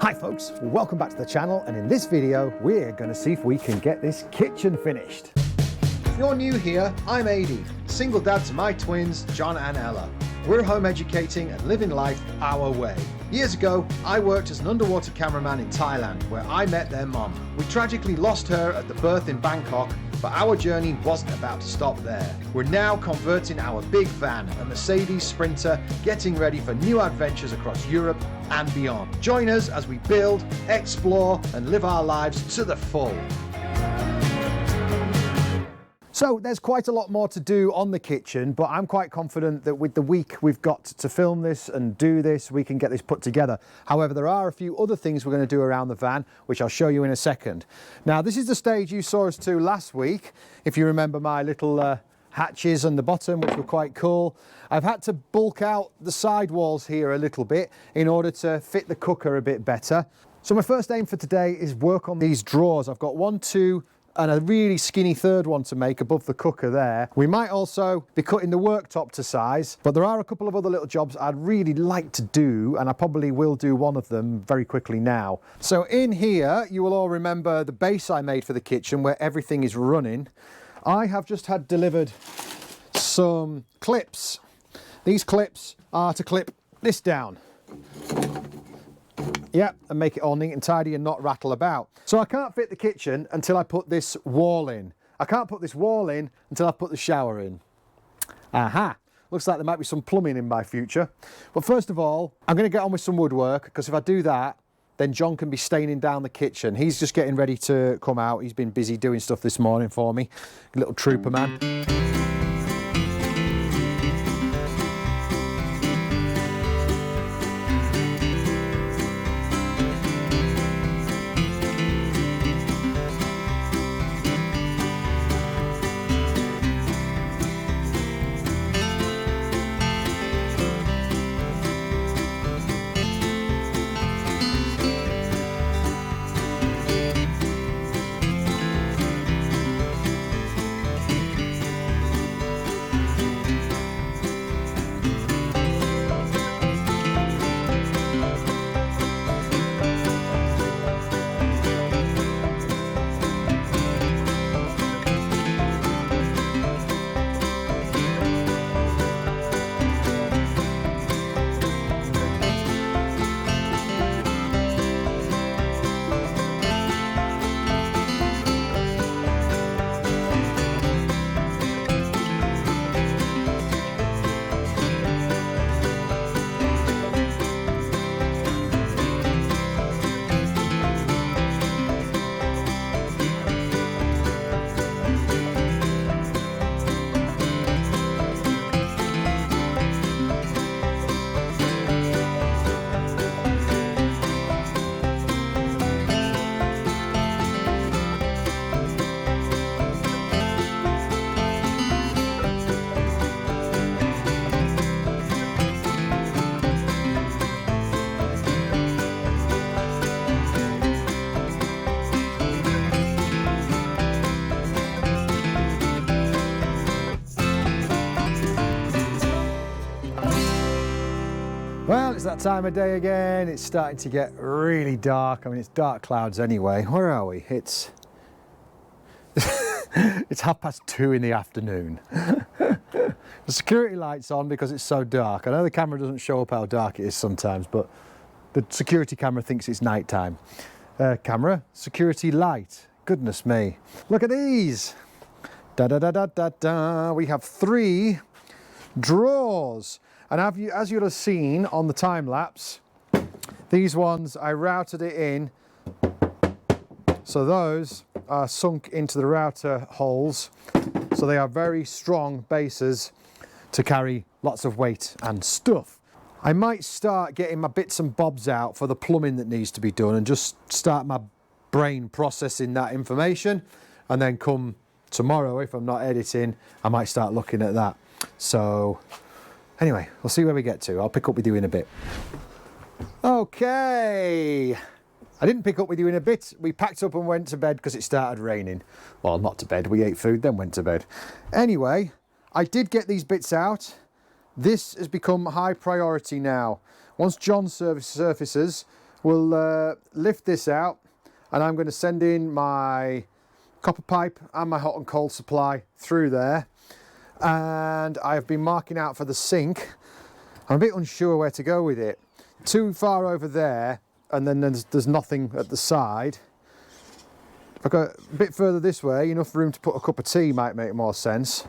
Hi folks, welcome back to the channel, and in this video we're going to see if we can get this kitchen finished. If you're new here, I'm Adi, single dad to my twins John and Ella. We're home educating and living life our way. Years ago, I worked as an underwater cameraman in Thailand where I met their mom. We tragically lost her at the birth in Bangkok, but our journey wasn't about to stop there. We're now converting our big van, a Mercedes Sprinter, getting ready for new adventures across Europe and beyond. Join us as we build, explore and live our lives to the full. So there's quite a lot more to do on the kitchen, but I'm quite confident that with the week we've got to film this and do this, we can get this put together. However, there are a few other things we're going to do around the van, which I'll show you in a second. Now, this is the stage you saw us to last week. If you remember my little hatches on the bottom, which were quite cool. I've had to bulk out the side walls here a little bit in order to fit the cooker a bit better. So my first aim for today is work on these drawers. I've got 1, 2, and a really skinny third one to make above the cooker there. We might also be cutting the worktop to size, but there are a couple of other little jobs I'd really like to do, and I probably will do one of them very quickly now. So in here, you will all remember the base I made for the kitchen where everything is running. I have just had delivered some clips. These clips are to clip this down. Yeah, and make it all neat and tidy and not rattle about. So I can't fit the kitchen until I put this wall in. I can't put this wall in until I put the shower in. Aha! Looks like there might be some plumbing in my future. But first of all, I'm going to get on with some woodwork, because if I do that, then John can be staining down the kitchen. He's just getting ready to come out. He's been busy doing stuff this morning for me. Little trooper man. Well, it's that time of day again. It's starting to get really dark. I mean, it's dark clouds anyway. Where are we? It's it's 2:30 in the afternoon. The security light's on because it's so dark. I know the camera doesn't show up how dark it is sometimes, but the security camera thinks it's nighttime. Camera, security light. Goodness me. Look at these. Da da da da da da. We have 3 drawers. And as you'll have seen on the time lapse, these ones I routed it in, so those are sunk into the router holes, so they are very strong bases to carry lots of weight and stuff. I might start getting my bits and bobs out for the plumbing that needs to be done and just start my brain processing that information, and then come tomorrow, if I'm not editing, I might start looking at that. So anyway, we'll see where we get to. I'll pick up with you in a bit. Okay. I didn't pick up with you in a bit. We packed up and went to bed because it started raining. Well, not to bed. We ate food, then went to bed. Anyway, I did get these bits out. This has become high priority now. Once John surfaces, we'll lift this out, and I'm going to send in my copper pipe and my hot and cold supply through there. And I've been marking out for the sink. I'm a bit unsure where to go with it. Too far over there, and then there's nothing at the side. If I go a bit further this way, enough room to put a cup of tea might make more sense.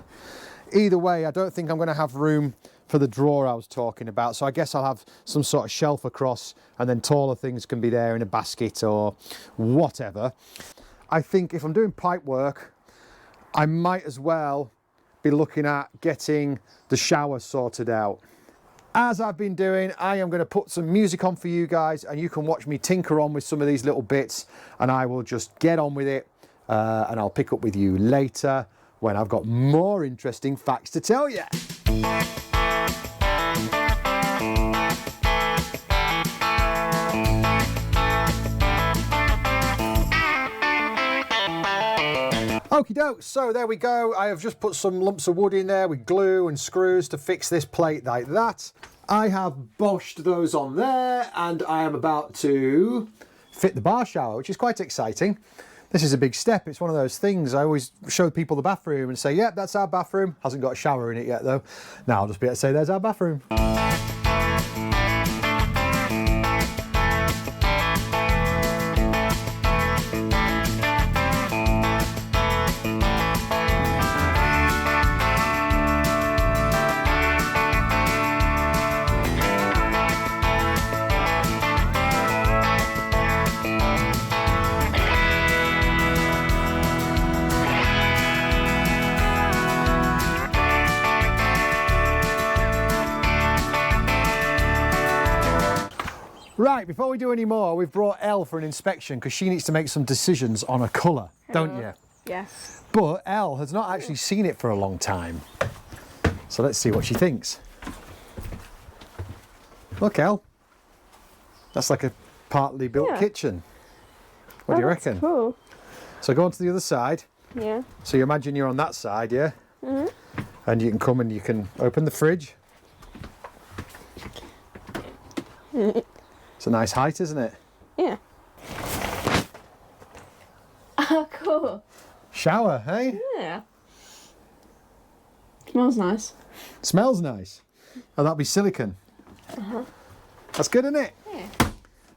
Either way, I don't think I'm going to have room for the drawer I was talking about, so I guess I'll have some sort of shelf across, and then taller things can be there in a basket or whatever. I think if I'm doing pipe work, I might as well be looking at getting the shower sorted out. As I've been doing, I am going to put some music on for you guys, and you can watch me tinker on with some of these little bits, and I will just get on with it, and I'll pick up with you later when I've got more interesting facts to tell you. Okie doke, so there we go. I have just put some lumps of wood in there with glue and screws to fix this plate like that. I have boshed those on there, and I am about to fit the bar shower, which is quite exciting. This is a big step. It's one of those things. I always show people the bathroom and say, yep, that's our bathroom. Hasn't got a shower in it yet though. Now I'll just be able to say, there's our bathroom. Right, before we do any more, we've brought Elle for an inspection because she needs to make some decisions on a colour, don't you? Yes. But Elle has not actually seen it for a long time. So let's see what she thinks. Look, Elle. That's like a partly built kitchen. What do you reckon? Cool. So go on to the other side. Yeah. So you imagine you're on that side, yeah? Mm-hmm. And you can come and you can open the fridge. It's a nice height, isn't it? Yeah. Oh, cool. Shower, hey? Yeah. Smells nice. Smells nice. Oh, that'll be silicone. That's good, isn't it? Yeah.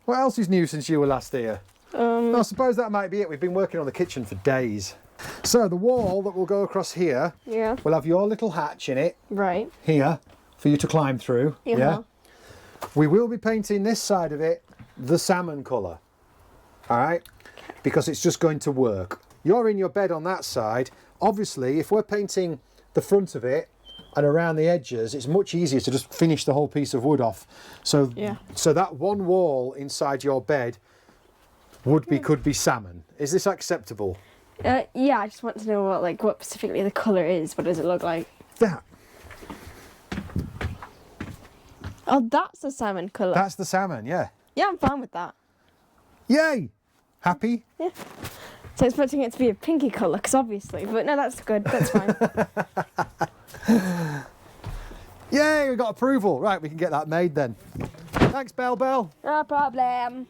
What else is new since you were last here? I suppose that might be it. We've been working on the kitchen for days. So the wall that will go across here will have your little hatch in it. Right. Here, for you to climb through. Yeah. We will be painting this side of it the salmon colour. All right? Because it's just going to work. You're in your bed on that side. Obviously, if we're painting the front of it and around the edges, it's much easier to just finish the whole piece of wood off. So, so that one wall inside your bed could be salmon. Is this acceptable? Yeah, I just want to know what specifically the colour is. What does it look like? That. Oh, that's the salmon colour. That's the salmon, yeah. Yeah, I'm fine with that. Yay! Happy? Yeah. So expecting it to be a pinky colour, because obviously, but no, that's good. That's fine. Yay, we got approval. Right, we can get that made then. Thanks, Bell. No problem.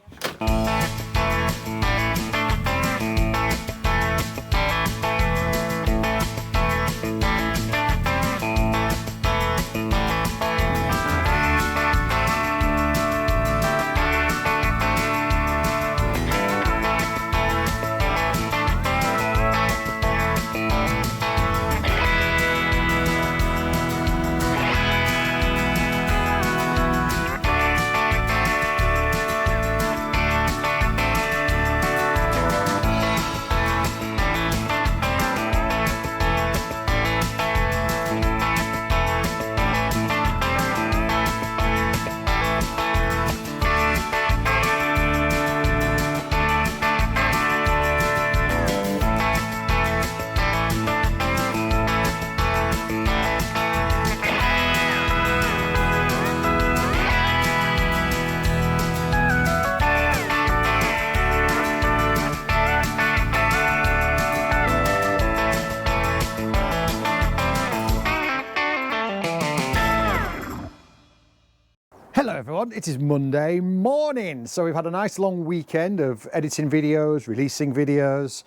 it is Monday morning. So we've had a nice long weekend of editing videos, releasing videos,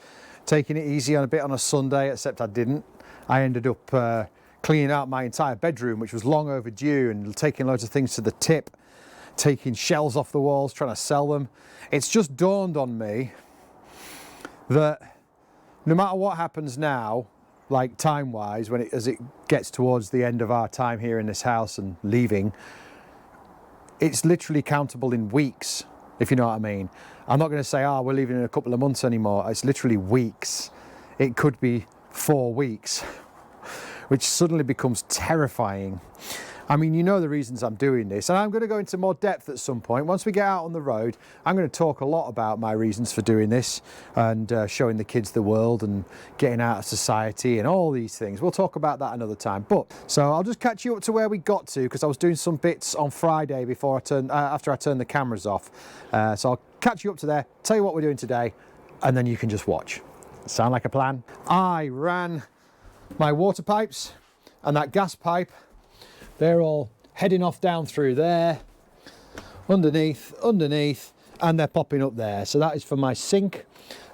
taking it easy on a bit on a Sunday, except I didn't. I ended up cleaning out my entire bedroom, which was long overdue, and taking loads of things to the tip, taking shells off the walls, trying to sell them. It's just dawned on me that no matter what happens now, like time-wise, as it gets towards the end of our time here in this house and leaving, it's literally countable in weeks, if you know what I mean. I'm not going to say, oh, we're leaving in a couple of months anymore. It's literally weeks. It could be 4 weeks, which suddenly becomes terrifying. I mean, you know the reasons I'm doing this, and I'm going to go into more depth at some point. Once we get out on the road, I'm going to talk a lot about my reasons for doing this and showing the kids the world and getting out of society and all these things. We'll talk about that another time. But so I'll just catch you up to where we got to, because I was doing some bits on Friday before after I turned the cameras off. So I'll catch you up to there, tell you what we're doing today, and then you can just watch. Sound like a plan? I ran my water pipes and that gas pipe. They're all heading off down through there, underneath, and they're popping up there. So that is for my sink.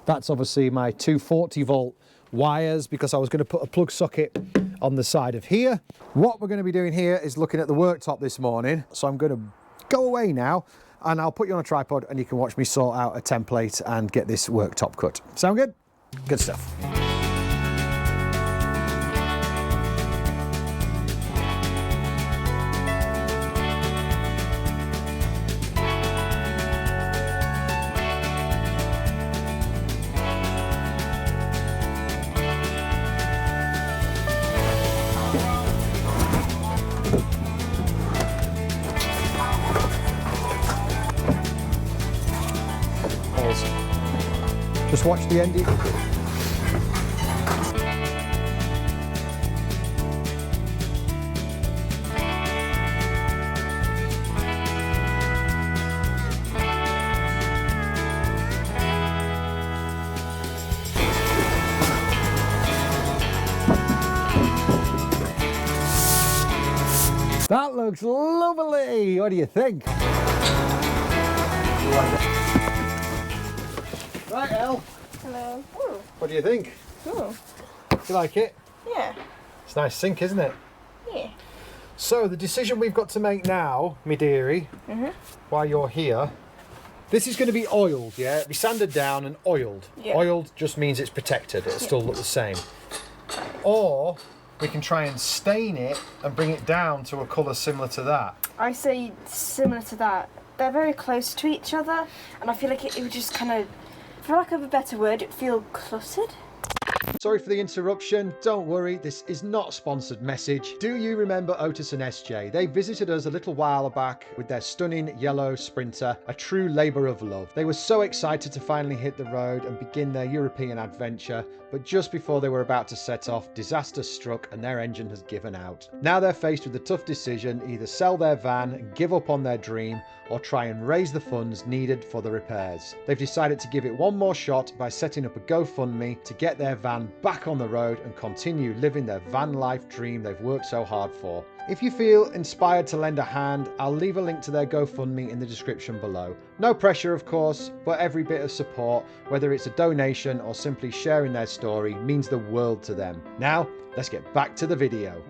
That's obviously my 240 volt wires, because I was going to put a plug socket on the side of here. What we're going to be doing here is looking at the worktop this morning. So I'm going to go away now, and I'll put you on a tripod and you can watch me sort out a template and get this worktop cut. Sound good? Good stuff. Just watch the ending. That looks lovely. What do you think? Right, Elle. Hello. Ooh. What do you think? Ooh. Do you like it? Yeah. It's a nice sink, isn't it? Yeah. So the decision we've got to make now, me dearie, while you're here, this is going to be oiled, yeah? It'll be sanded down and oiled. Yeah. Oiled just means it's protected. It'll still look the same. Or we can try and stain it and bring it down to a colour similar to that. I say similar to that. They're very close to each other, and I feel like it would just kind of, for lack of a better word, it'd feel cluttered. Sorry for the interruption. Don't worry, this is not a sponsored message. Do you remember Otis and SJ? They visited us a little while back with their stunning yellow Sprinter, a true labour of love. They were so excited to finally hit the road and begin their European adventure, but just before they were about to set off, disaster struck and their engine has given out. Now they're faced with the tough decision: either sell their van and give up on their dream, or try and raise the funds needed for the repairs. They've decided to give it one more shot by setting up a GoFundMe to get their van back on the road and continue living their van life dream they've worked so hard for. If you feel inspired to lend a hand, I'll leave a link to their GoFundMe in the description below. No pressure, of course, but every bit of support, whether it's a donation or simply sharing their story, means the world to them. Now, let's get back to the video.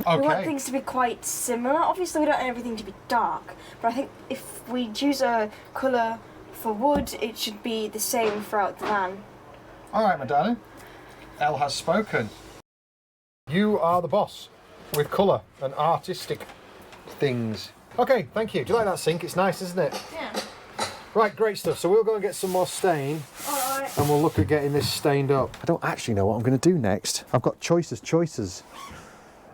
Okay. We want things to be quite similar. Obviously, we don't want everything to be dark, but I think if we choose a colour for wood, it should be the same throughout the van. All right, my darling. Elle has spoken. You are the boss with colour and artistic things. Okay, thank you. Do you like that sink? It's nice, isn't it? Yeah. Right, great stuff. So we'll go and get some more stain. All right. And we'll look at getting this stained up. I don't actually know what I'm going to do next. I've got choices.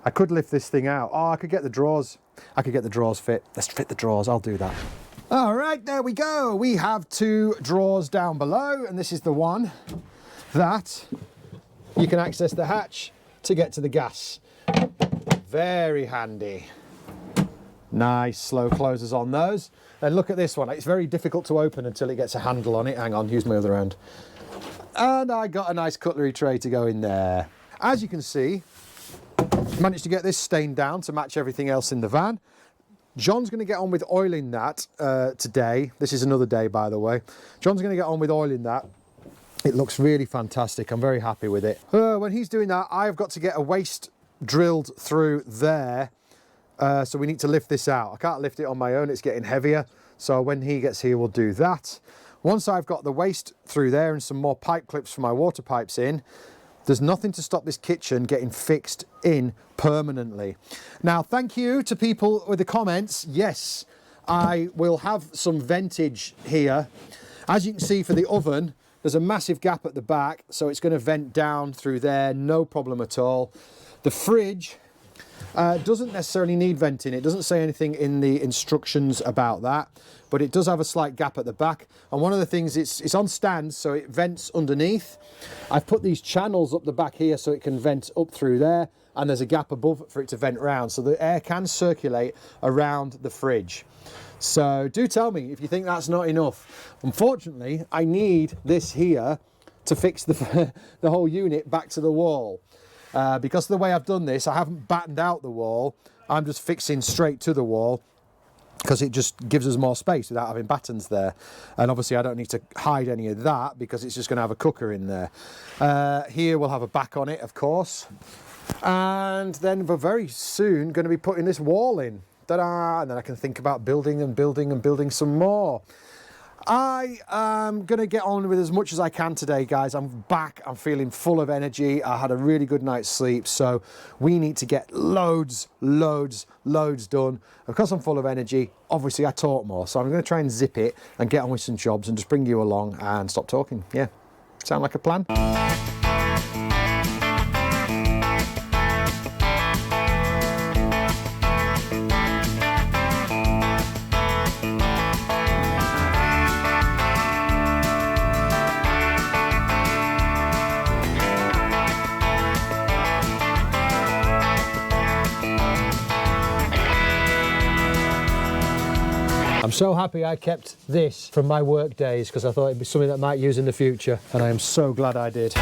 I could lift this thing out. Oh, I could get the drawers. I could get the drawers fit. Let's fit the drawers. I'll do that. All right, there we go. We have 2 drawers down below, and this is the one that you can access the hatch to get to the gas. Very handy. Nice slow closers on those. And look at this one. It's very difficult to open until it gets a handle on it. Hang on, use my other hand. And I got a nice cutlery tray to go in there. As you can see, managed to get this stained down to match everything else in the van. John's going to get on with oiling that today. This is another day, by the way. John's going to get on with oiling that. It looks really fantastic. I'm very happy with it. When he's doing that, I've got to get a waste drilled through there. So we need to lift this out. I can't lift it on my own. It's getting heavier. So when he gets here, we'll do that. Once I've got the waste through there and some more pipe clips for my water pipes in, there's nothing to stop this kitchen getting fixed in permanently. Now, thank you to people with the comments. Yes, I will have some ventage here. As you can see for the oven, there's a massive gap at the back, so it's going to vent down through there, no problem at all. The fridge doesn't necessarily need venting. It doesn't say anything in the instructions about that, but it does have a slight gap at the back. And one of the things, it's on stands, so it vents underneath. I've put these channels up the back here so it can vent up through there, and there's a gap above for it to vent round, so the air can circulate around the fridge. So do tell me if you think that's not enough. Unfortunately, I need this here to fix the whole unit back to the wall. Because of the way I've done this, I haven't battened out the wall. I'm just fixing straight to the wall because it just gives us more space without having battens there. And obviously I don't need to hide any of that because it's just going to have a cooker in there. Here we'll have a back on it, of course. And then we're very soon going to be putting this wall in. Ta-da! And then I can think about building and building and building some more. I am going to get on with as much as I can today, guys. I'm back. I'm feeling full of energy. I had a really good night's sleep, so we need to get loads done. Because I'm full of energy, obviously I talk more, so I'm going to try and zip it and get on with some jobs and just bring you along and stop talking. Yeah, sound like a plan? I'm so happy I kept this from my work days because I thought it'd be something that I might use in the future, and I am so glad I did. In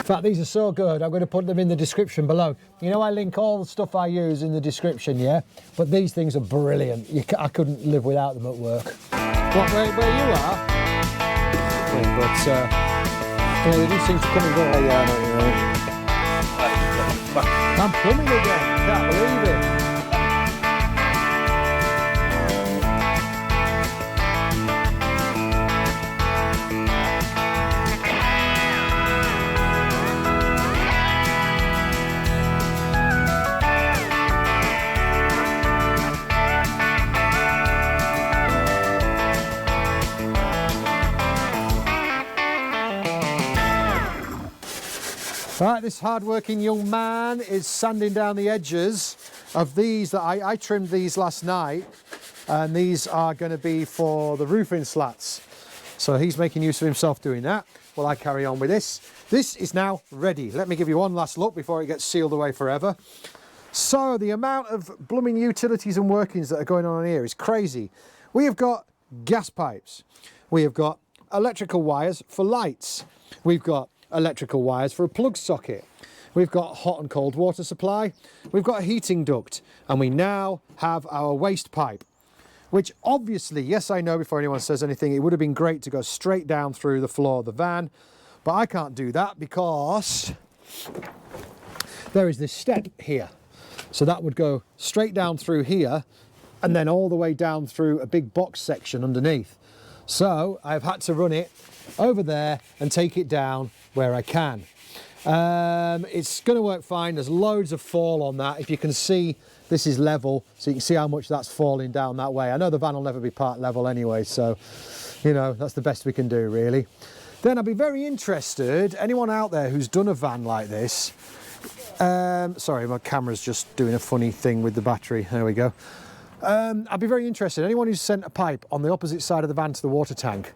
fact, these are so good, I'm going to put them in the description below. You know, I link all the stuff I use in the description, yeah? But these things are brilliant. I couldn't live without them at work. What, where you are? Yeah, but, yeah, they do seem to come and go. Oh, yeah, I know, you know. I'm plumbing again, can't believe it. Right, this hard-working young man is sanding down the edges of these that I trimmed these last night, and these are going to be for the roofing slats. So he's making use of himself doing that while I carry on with this. This is now ready. Let me give you one last look before it gets sealed away forever. So the amount of blooming utilities and workings that are going on here is crazy. We have got gas pipes. We have got electrical wires for lights. We've got electrical wires for a plug socket. We've got hot and cold water supply. We've got a heating duct, and we now have our waste pipe, which obviously, yes, I know before anyone says anything, it would have been great to go straight down through the floor of the van, but I can't do that because there is this step here. So that would go straight down through here and then all the way down through a big box section underneath. So I've had to run it over there and take it down where I can. It's going to work fine. There's loads of fall on that. If you can see, this is level, so you can see how much that's falling down that way. I know the van will never be part level anyway, so you know, that's the best we can do really. Then I'd be very interested, anyone out there who's done a van like this, sorry, my camera's just doing a funny thing with the battery, there we go. I'd be very interested, anyone who's sent a pipe on the opposite side of the van to the water tank,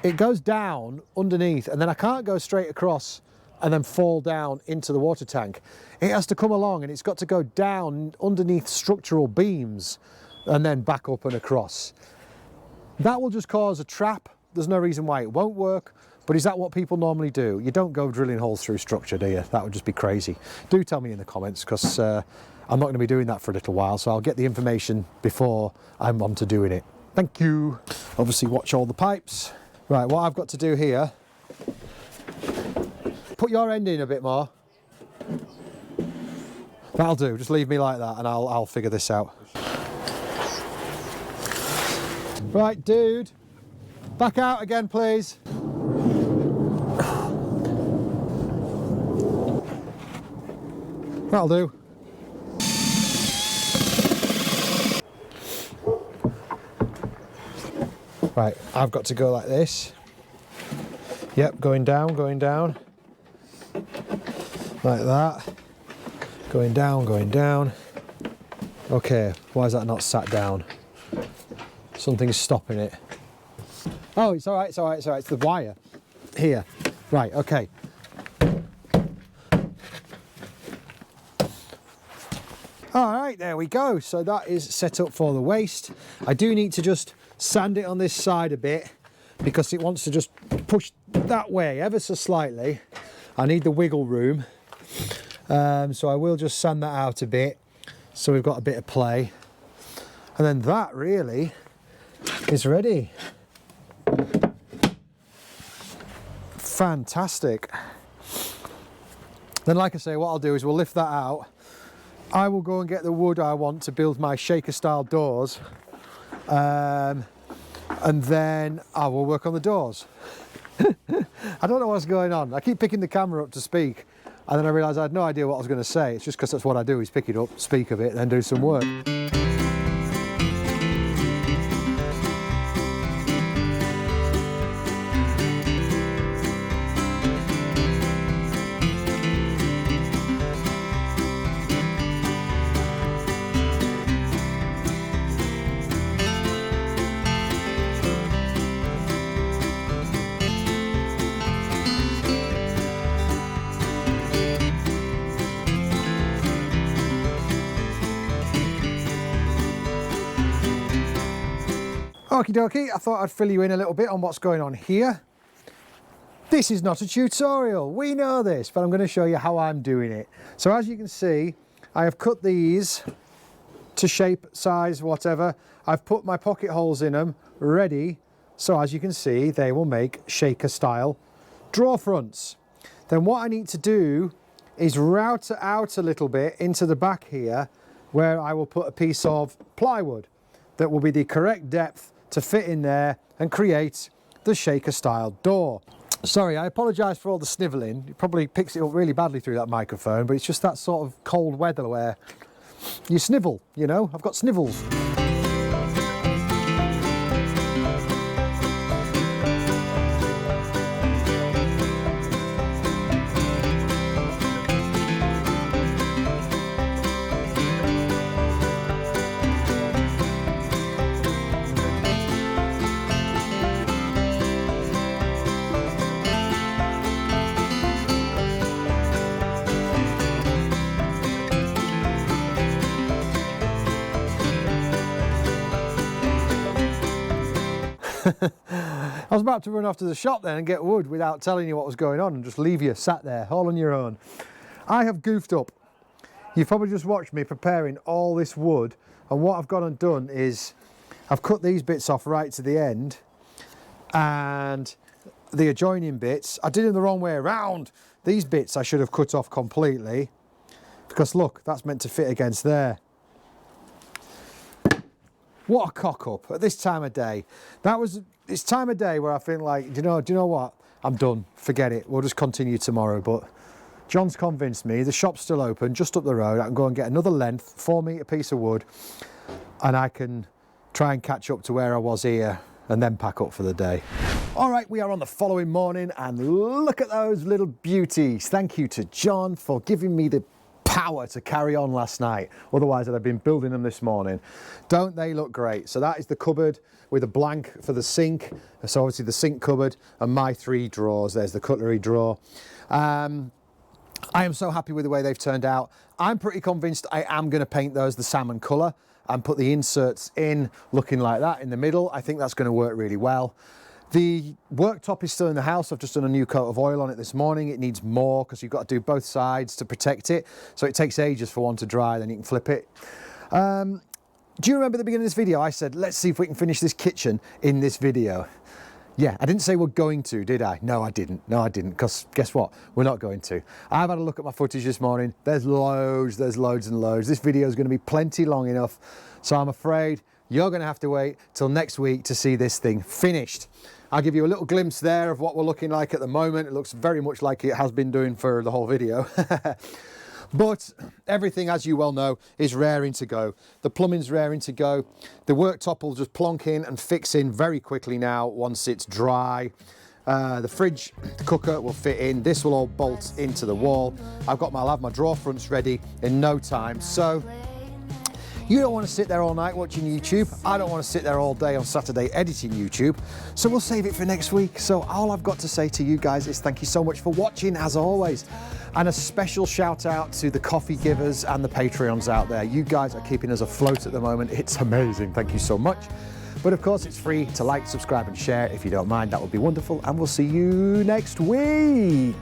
it goes down underneath and then I can't go straight across and then fall down into the water tank. It has to come along and it's got to go down underneath structural beams and then back up and across. That will just cause a trap there's no reason why it won't work, but is that what people normally do? You don't go drilling holes through structure, do you? That would just be crazy. Do tell me in the comments, because I'm not going to be doing that for a little while, so I'll get the information before I'm on to doing it. Thank you. Obviously watch all the pipes. Right, what I've got to do here, put your end in a bit more. That'll do, just leave me like that and I'll figure this out. Right, dude, back out again, please. That'll do. Right, I've got to go like this. Yep, going down, like that. Going down. Okay, why is that not sat down? Something's stopping it. Oh, it's all right, it's the wire here. Right, okay. All right, there we go. So that is set up for the waste. I do need to just sand it on this side a bit because it wants to just push that way ever so slightly. I need the wiggle room. So I will just sand that out a bit so we've got a bit of play. And then that really is ready. Fantastic. Then, like I say, what I'll do is we'll lift that out. I will go and get the wood I want to build my shaker style doors. And then I will work on the doors. I don't know what's going on. I keep picking the camera up to speak, and then I realise I had no idea what I was going to say. It's just because that's what I do, is pick it up, speak a bit, and then do some work. Okie dokie, I thought I'd fill you in a little bit on what's going on here. This is not a tutorial, we know this, but I'm going to show you how I'm doing it. So as you can see, I have cut these to shape, size, whatever. I've put my pocket holes in them, ready. So as you can see, they will make shaker style drawer fronts. Then what I need to do is route it out a little bit into the back here, where I will put a piece of plywood that will be the correct depth to fit in there and create the shaker style door. Sorry, I apologise for all the snivelling. It probably picks it up really badly through that microphone, but it's just that sort of cold weather where you snivel, you know? I've got snivels. I was about to run off to the shop then and get wood without telling you what was going on and just leave you sat there all on your own. I have goofed up. You've probably just watched me preparing all this wood, and what I've gone and done is I've cut these bits off right to the end, and the adjoining bits, I did it the wrong way around. These bits I should have cut off completely, because look, that's meant to fit against there. What a cock up at this time of day. It's time of day where I think like, do you know what? I'm done, forget it. We'll just continue tomorrow. But John's convinced me, the shop's still open, just up the road. I can go and get another length, 4-metre piece of wood, and I can try and catch up to where I was here and then pack up for the day. All right, we are on the following morning, and look at those little beauties. Thank you to John for giving me the power to carry on last night. Otherwise I'd have been building them this morning. Don't they look great? So that is the cupboard with a blank for the sink. So obviously the sink cupboard and my 3 drawers. There's the cutlery drawer. I am so happy with the way they've turned out. I'm pretty convinced I am going to paint those the salmon colour and put the inserts in looking like that in the middle. I think that's going to work really well. The worktop is still in the house. I've just done a new coat of oil on it this morning. It needs more because you've got to do both sides to protect it. So it takes ages for one to dry, then you can flip it. Do you remember at the beginning of this video I said, let's see if we can finish this kitchen in this video? Yeah, I didn't say we're going to, did I? No, I didn't, because guess what? We're not going to. I've had a look at my footage this morning. There's loads and loads. This video is going to be plenty long enough, so I'm afraid you're going to have to wait till next week to see this thing finished. I'll give you a little glimpse there of what we're looking like at the moment. It looks very much like it has been doing for the whole video. But everything, as you well know, is raring to go. The plumbing's raring to go. The worktop will just plonk in and fix in very quickly now once it's dry. The fridge, the cooker will fit in. This will all bolt into the wall. I'll have my drawer fronts ready in no time. So you don't want to sit there all night watching YouTube. I don't want to sit there all day on Saturday editing YouTube. So we'll save it for next week. So all I've got to say to you guys is thank you so much for watching, as always. And a special shout out to the coffee givers and the Patreons out there. You guys are keeping us afloat at the moment. It's amazing. Thank you so much. But of course, it's free to like, subscribe and share if you don't mind. That would be wonderful. And we'll see you next week.